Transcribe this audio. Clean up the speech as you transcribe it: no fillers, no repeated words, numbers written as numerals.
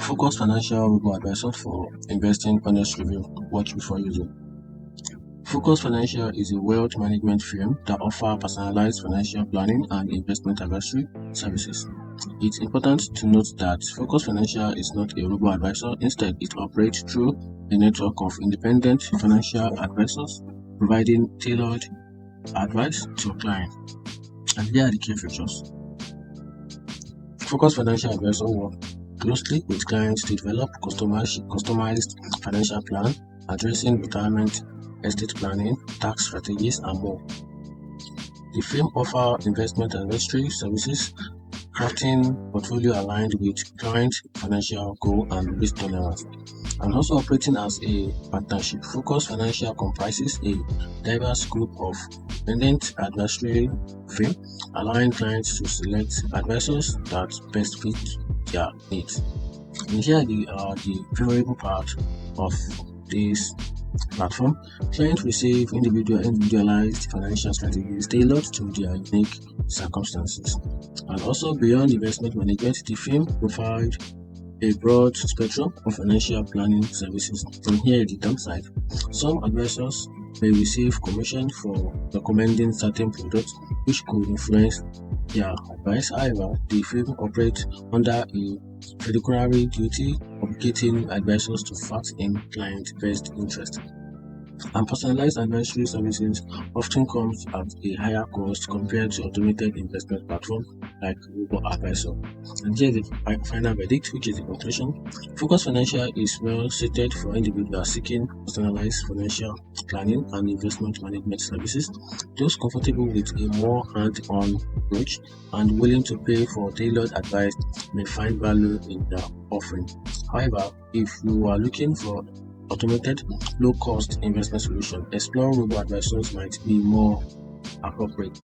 Focus Financial Robo-advisor for investing honest review. Watch before using. Focus Financial is a wealth management firm that offers personalized financial planning and investment advisory services. It's important to note that Focus Financial is not a robo-advisor. Instead, it operates through a network of independent financial advisors, providing tailored advice to clients. And here are the key features. Focus Financial Advisor work closely with clients to develop customized financial plan, addressing retirement, estate planning, tax strategies, and more. The firm offers investment advisory services, crafting portfolio aligned with client financial goal and risk tolerance, and also operating as a partnership. Focus Financial comprises a diverse group of independent advisory firm, allowing clients to select advisors that best fit their needs. And here are the favorable part of this platform. Clients receive individualized financial strategies tailored to their unique circumstances. And also beyond investment management, the firm provides a broad spectrum of financial planning services. And here is the downside. Some advisors may receive commission for recommending certain products, which could influence their advice. However, the firm operates under a fiduciary duty, obligating advisors to fact in client best interest. And personalized advisory services often comes at a higher cost compared to automated investment platforms like robo-advisor. And here is the final verdict, which is the conclusion. Focus Financial is well suited for individuals seeking personalized financial planning and investment management services. Those comfortable with a more hands-on approach and willing to pay for tailored advice may find value in their offering. However, if you are looking for automated, low-cost investment solution, explore robo-advisors might be more appropriate.